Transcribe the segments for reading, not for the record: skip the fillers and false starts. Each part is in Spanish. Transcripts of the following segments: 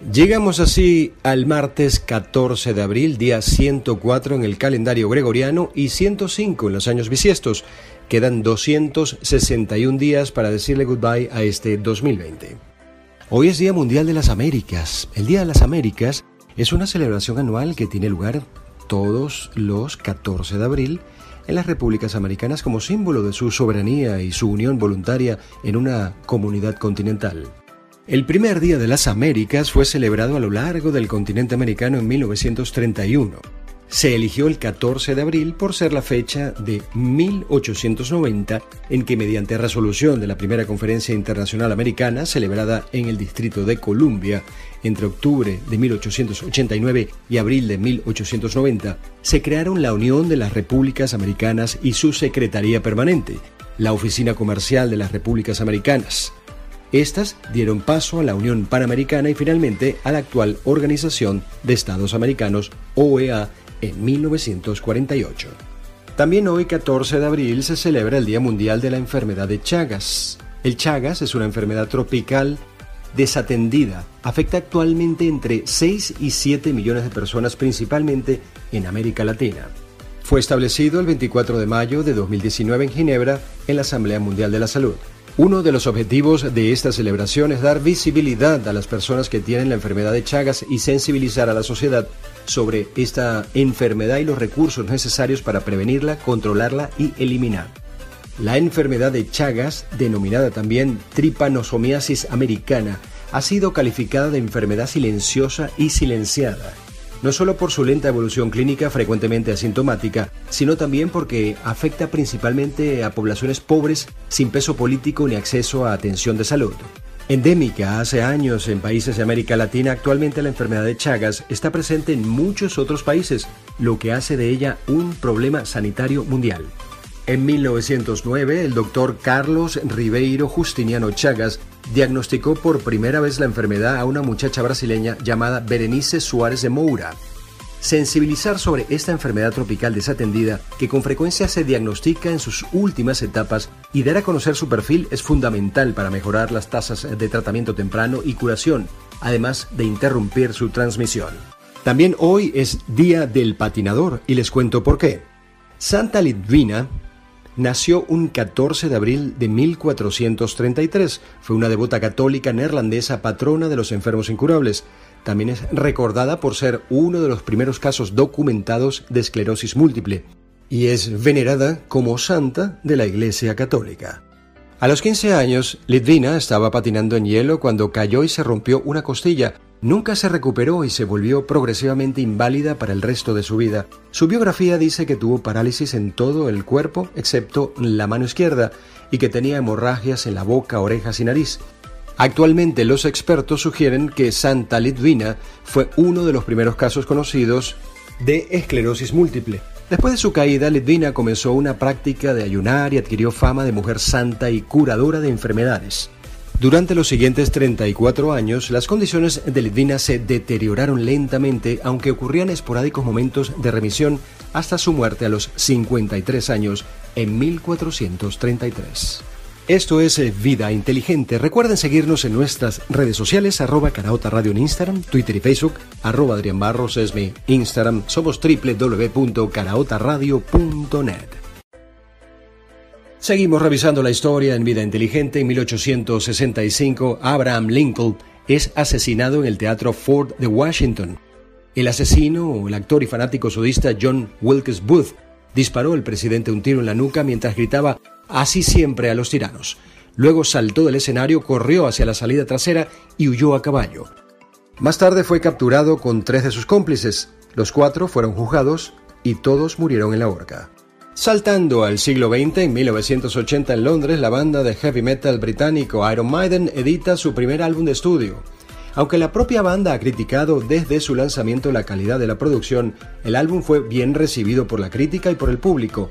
Llegamos así al martes 14 de abril, día 104 en el calendario gregoriano y 105 en los años bisiestos. Quedan 261 días para decirle goodbye a este 2020. Hoy es Día Mundial de las Américas. El Día de las Américas es una celebración anual que tiene lugar todos los 14 de abril en las repúblicas americanas como símbolo de su soberanía y su unión voluntaria en una comunidad continental. El primer Día de las Américas fue celebrado a lo largo del continente americano en 1931. Se eligió el 14 de abril por ser la fecha de 1890 en que, mediante resolución de la Primera Conferencia Internacional Americana, celebrada en el Distrito de Columbia entre octubre de 1889 y abril de 1890, se crearon la Unión de las Repúblicas Americanas y su Secretaría Permanente, la Oficina Comercial de las Repúblicas Americanas. Estas dieron paso a la Unión Panamericana y finalmente a la actual Organización de Estados Americanos, OEA, en 1948. También hoy, 14 de abril, se celebra el Día Mundial de la Enfermedad de Chagas. El Chagas es una enfermedad tropical desatendida. Afecta actualmente entre 6 y 7 millones de personas, principalmente en América Latina. Fue establecido el 24 de mayo de 2019 en Ginebra, en la Asamblea Mundial de la Salud. Uno de los objetivos de esta celebración es dar visibilidad a las personas que tienen la enfermedad de Chagas y sensibilizar a la sociedad sobre esta enfermedad y los recursos necesarios para prevenirla, controlarla y eliminar. La enfermedad de Chagas, denominada también tripanosomiasis americana, ha sido calificada de enfermedad silenciosa y silenciada. No solo por su lenta evolución clínica frecuentemente asintomática, sino también porque afecta principalmente a poblaciones pobres sin peso político ni acceso a atención de salud. Endémica hace años en países de América Latina, actualmente la enfermedad de Chagas está presente en muchos otros países, lo que hace de ella un problema sanitario mundial. En 1909, el doctor Carlos Ribeiro Justiniano Chagas diagnosticó por primera vez la enfermedad a una muchacha brasileña llamada Berenice Suárez de Moura. Sensibilizar sobre esta enfermedad tropical desatendida, que con frecuencia se diagnostica en sus últimas etapas, y dar a conocer su perfil es fundamental para mejorar las tasas de tratamiento temprano y curación, además de interrumpir su transmisión. También hoy es Día del Patinador y les cuento por qué. Santa Lidvina nació un 14 de abril de 1433. Fue una devota católica neerlandesa, patrona de los enfermos incurables. También es recordada por ser uno de los primeros casos documentados de esclerosis múltiple y es venerada como santa de la Iglesia Católica. A los 15 años, Lidvina estaba patinando en hielo cuando cayó y se rompió una costilla. Nunca se recuperó y se volvió progresivamente inválida para el resto de su vida. Su biografía dice que tuvo parálisis en todo el cuerpo, excepto la mano izquierda, y que tenía hemorragias en la boca, orejas y nariz. Actualmente los expertos sugieren que Santa Lidvina fue uno de los primeros casos conocidos de esclerosis múltiple. Después de su caída, Lidvina comenzó una práctica de ayunar y adquirió fama de mujer santa y curadora de enfermedades. Durante los siguientes 34 años, las condiciones de Lidvina se deterioraron lentamente, aunque ocurrían esporádicos momentos de remisión hasta su muerte a los 53 años en 1433. Esto es Vida Inteligente. Recuerden seguirnos en nuestras redes sociales, @Caraota Radio en Instagram, Twitter y Facebook, @Adrián Barros es mi Instagram. Somos www.caraotaradio.net. Seguimos revisando la historia en Vida Inteligente. En 1865, Abraham Lincoln es asesinado en el Teatro Ford de Washington. El asesino, el actor y fanático sudista John Wilkes Booth, disparó al presidente un tiro en la nuca mientras gritaba "así siempre a los tiranos". Luego saltó del escenario, corrió hacia la salida trasera y huyó a caballo. Más tarde fue capturado con 3 de sus cómplices. Los 4 fueron juzgados y todos murieron en la horca. Saltando al siglo XX, en 1980 en Londres, la banda de heavy metal británico Iron Maiden edita su primer álbum de estudio. Aunque la propia banda ha criticado desde su lanzamiento la calidad de la producción, el álbum fue bien recibido por la crítica y por el público.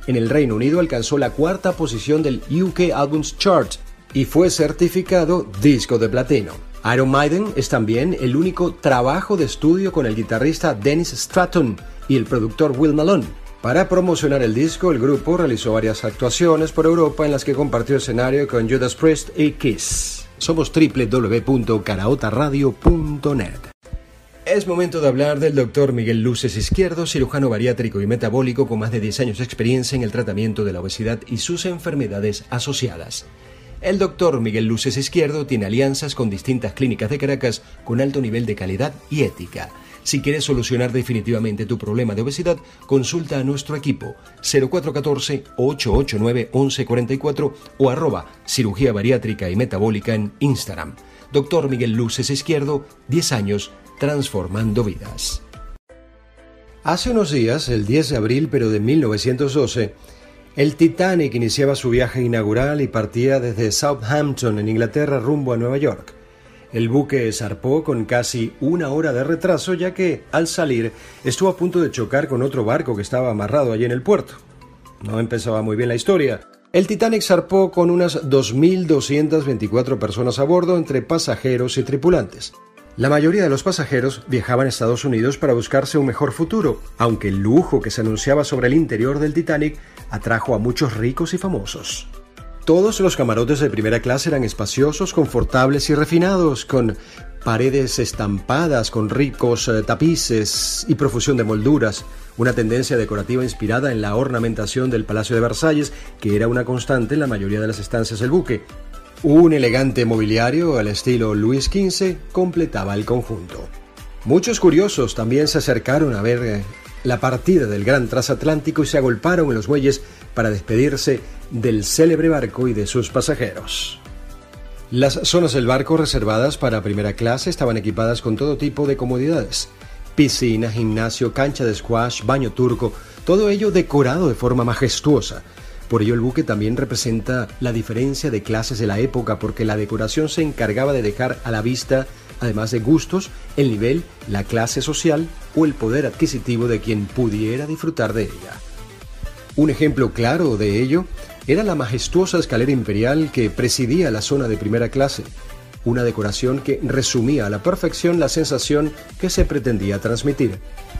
En el Reino Unido alcanzó la 4ª posición del UK Albums Chart y fue certificado disco de platino. Iron Maiden es también el único trabajo de estudio con el guitarrista Dennis Stratton y el productor Will Malone. Para promocionar el disco, el grupo realizó varias actuaciones por Europa en las que compartió escenario con Judas Priest y Kiss. Somos www.caraotaradio.net. Es momento de hablar del doctor Miguel Luces Izquierdo, cirujano bariátrico y metabólico con más de 10 años de experiencia en el tratamiento de la obesidad y sus enfermedades asociadas. El doctor Miguel Luces Izquierdo tiene alianzas con distintas clínicas de Caracas con alto nivel de calidad y ética. Si quieres solucionar definitivamente tu problema de obesidad, consulta a nuestro equipo 0414-889-1144 o @cirugía bariátrica y metabólica en Instagram. Doctor Miguel Luces Izquierdo, 10 años transformando vidas. Hace unos días, el 10 de abril pero de 1912, el Titanic iniciaba su viaje inaugural y partía desde Southampton, en Inglaterra, rumbo a Nueva York. El buque zarpó con casi una hora de retraso, ya que, al salir, estuvo a punto de chocar con otro barco que estaba amarrado allí en el puerto. No empezaba muy bien la historia. El Titanic zarpó con unas 2.224 personas a bordo, entre pasajeros y tripulantes. La mayoría de los pasajeros viajaban a Estados Unidos para buscarse un mejor futuro, aunque el lujo que se anunciaba sobre el interior del Titanic atrajo a muchos ricos y famosos. Todos los camarotes de primera clase eran espaciosos, confortables y refinados, con paredes estampadas con ricos tapices y profusión de molduras, una tendencia decorativa inspirada en la ornamentación del Palacio de Versalles, que era una constante en la mayoría de las estancias del buque. Un elegante mobiliario al estilo Luis XV completaba el conjunto. Muchos curiosos también se acercaron a ver la partida del gran transatlántico y se agolparon en los muelles para despedirse del célebre barco y de sus pasajeros. Las zonas del barco reservadas para primera clase estaban equipadas con todo tipo de comodidades: piscina, gimnasio, cancha de squash, baño turco, todo ello decorado de forma majestuosa. Por ello el buque también representa la diferencia de clases de la época, porque la decoración se encargaba de dejar a la vista, además de gustos, el nivel, la clase social o el poder adquisitivo de quien pudiera disfrutar de ella. Un ejemplo claro de ello era la majestuosa escalera imperial que presidía la zona de primera clase, una decoración que resumía a la perfección la sensación que se pretendía transmitir.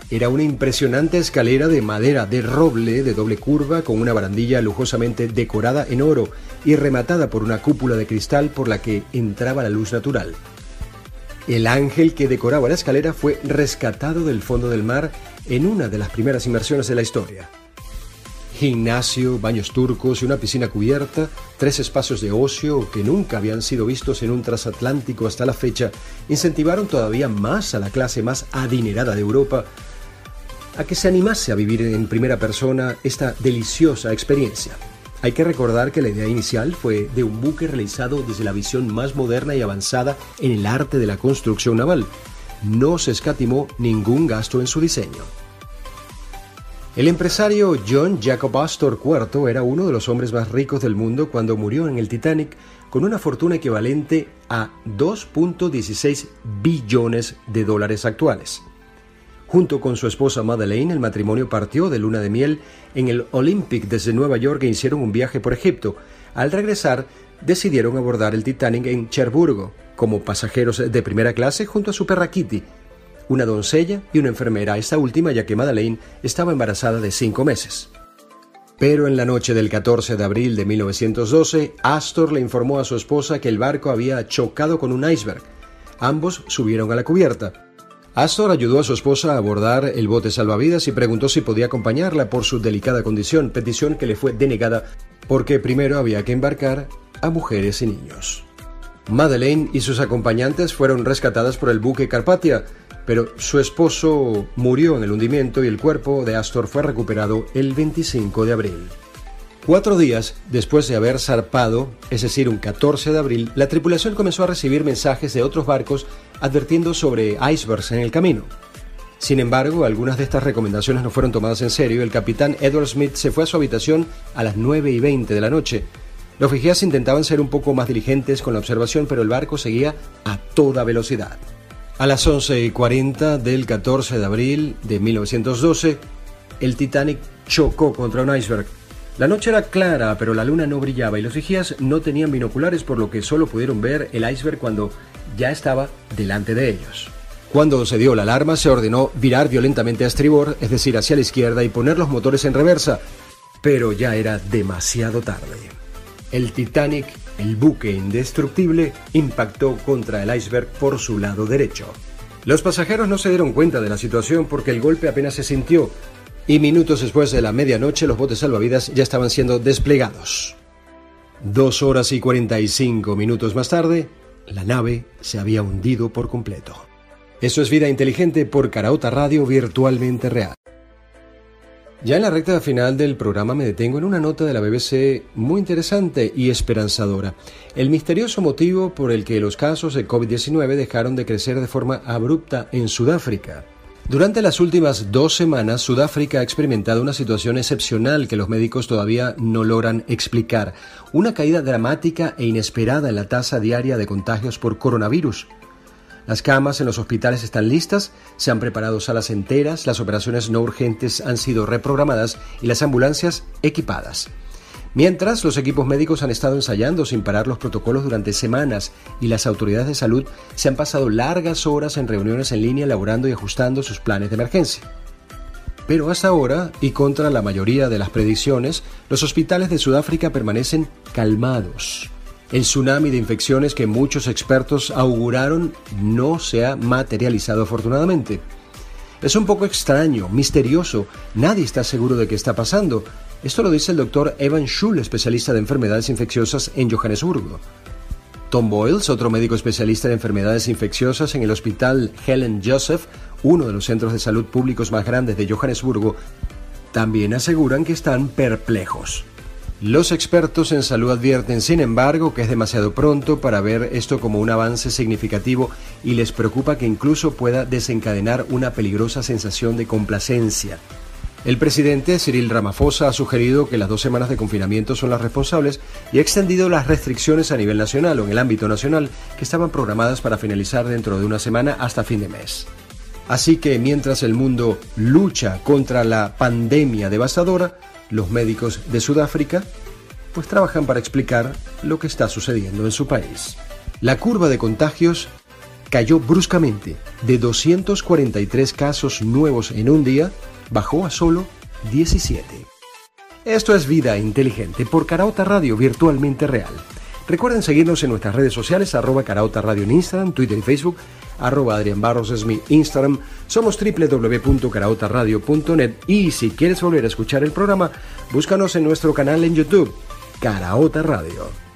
Era una impresionante escalera de madera de roble de doble curva con una barandilla lujosamente decorada en oro y rematada por una cúpula de cristal por la que entraba la luz natural. El ángel que decoraba la escalera fue rescatado del fondo del mar en una de las primeras inmersiones de la historia. Gimnasio, baños turcos y una piscina cubierta, 3 espacios de ocio que nunca habían sido vistos en un transatlántico hasta la fecha, incentivaron todavía más a la clase más adinerada de Europa a que se animase a vivir en primera persona esta deliciosa experiencia. Hay que recordar que la idea inicial fue de un buque realizado desde la visión más moderna y avanzada en el arte de la construcción naval. No se escatimó ningún gasto en su diseño. El empresario John Jacob Astor IV era uno de los hombres más ricos del mundo cuando murió en el Titanic, con una fortuna equivalente a 2.16 billones de dólares actuales. Junto con su esposa Madeleine, el matrimonio partió de luna de miel en el Olympic desde Nueva York e hicieron un viaje por Egipto. Al regresar, decidieron abordar el Titanic en Cherburgo, como pasajeros de primera clase junto a su perra Kitty, una doncella y una enfermera, esta última ya que Madeleine estaba embarazada de 5 meses. Pero en la noche del 14 de abril de 1912, Astor le informó a su esposa que el barco había chocado con un iceberg. Ambos subieron a la cubierta. Astor ayudó a su esposa a abordar el bote salvavidas y preguntó si podía acompañarla por su delicada condición, petición que le fue denegada porque primero había que embarcar a mujeres y niños. Madeleine y sus acompañantes fueron rescatadas por el buque Carpathia, pero su esposo murió en el hundimiento y el cuerpo de Astor fue recuperado el 25 de abril. 4 días después de haber zarpado, es decir, un 14 de abril, la tripulación comenzó a recibir mensajes de otros barcos advirtiendo sobre icebergs en el camino. Sin embargo, algunas de estas recomendaciones no fueron tomadas en serio y el capitán Edward Smith se fue a su habitación a las 9:20 de la noche. Los vigías intentaban ser un poco más diligentes con la observación, pero el barco seguía a toda velocidad. A las 11:40 del 14 de abril de 1912, el Titanic chocó contra un iceberg. La noche era clara, pero la luna no brillaba y los vigías no tenían binoculares, por lo que solo pudieron ver el iceberg cuando ya estaba delante de ellos. Cuando se dio la alarma, se ordenó virar violentamente a estribor, es decir, hacia la izquierda, y poner los motores en reversa, pero ya era demasiado tarde. El Titanic, el buque indestructible, impactó contra el iceberg por su lado derecho. Los pasajeros no se dieron cuenta de la situación porque el golpe apenas se sintió y minutos después de la medianoche los botes salvavidas ya estaban siendo desplegados. 2 horas y 45 minutos más tarde, la nave se había hundido por completo. Eso es Vida Inteligente por Caraota Radio Virtualmente Real. Ya en la recta final del programa me detengo en una nota de la BBC muy interesante y esperanzadora. El misterioso motivo por el que los casos de COVID-19 dejaron de crecer de forma abrupta en Sudáfrica. Durante las últimas 2 semanas, Sudáfrica ha experimentado una situación excepcional que los médicos todavía no logran explicar. Una caída dramática e inesperada en la tasa diaria de contagios por coronavirus. Las camas en los hospitales están listas, se han preparado salas enteras, las operaciones no urgentes han sido reprogramadas y las ambulancias equipadas. Mientras, los equipos médicos han estado ensayando sin parar los protocolos durante semanas y las autoridades de salud se han pasado largas horas en reuniones en línea elaborando y ajustando sus planes de emergencia. Pero hasta ahora, y contra la mayoría de las predicciones, los hospitales de Sudáfrica permanecen calmados. El tsunami de infecciones que muchos expertos auguraron no se ha materializado afortunadamente. Es un poco extraño, misterioso, nadie está seguro de qué está pasando. Esto lo dice el doctor Evan Schull, especialista de enfermedades infecciosas en Johannesburgo. Tom Boyles, otro médico especialista en enfermedades infecciosas en el hospital Helen Joseph, uno de los centros de salud públicos más grandes de Johannesburgo, también aseguran que están perplejos. Los expertos en salud advierten, sin embargo, que es demasiado pronto para ver esto como un avance significativo y les preocupa que incluso pueda desencadenar una peligrosa sensación de complacencia. El presidente Cyril Ramaphosa ha sugerido que las 2 semanas de confinamiento son las responsables y ha extendido las restricciones a nivel nacional o en el ámbito nacional que estaban programadas para finalizar dentro de una semana hasta fin de mes. Así que mientras el mundo lucha contra la pandemia devastadora, los médicos de Sudáfrica pues trabajan para explicar lo que está sucediendo en su país. La curva de contagios cayó bruscamente. De 243 casos nuevos en un día, bajó a solo 17. Esto es Vida Inteligente por Caraota Radio Virtualmente Real. Recuerden seguirnos en nuestras redes sociales, @Caraota Radio en Instagram, Twitter y Facebook, @Adrián Barros es mi Instagram, somos www.caraotaradio.net y si quieres volver a escuchar el programa, búscanos en nuestro canal en YouTube, Caraota Radio.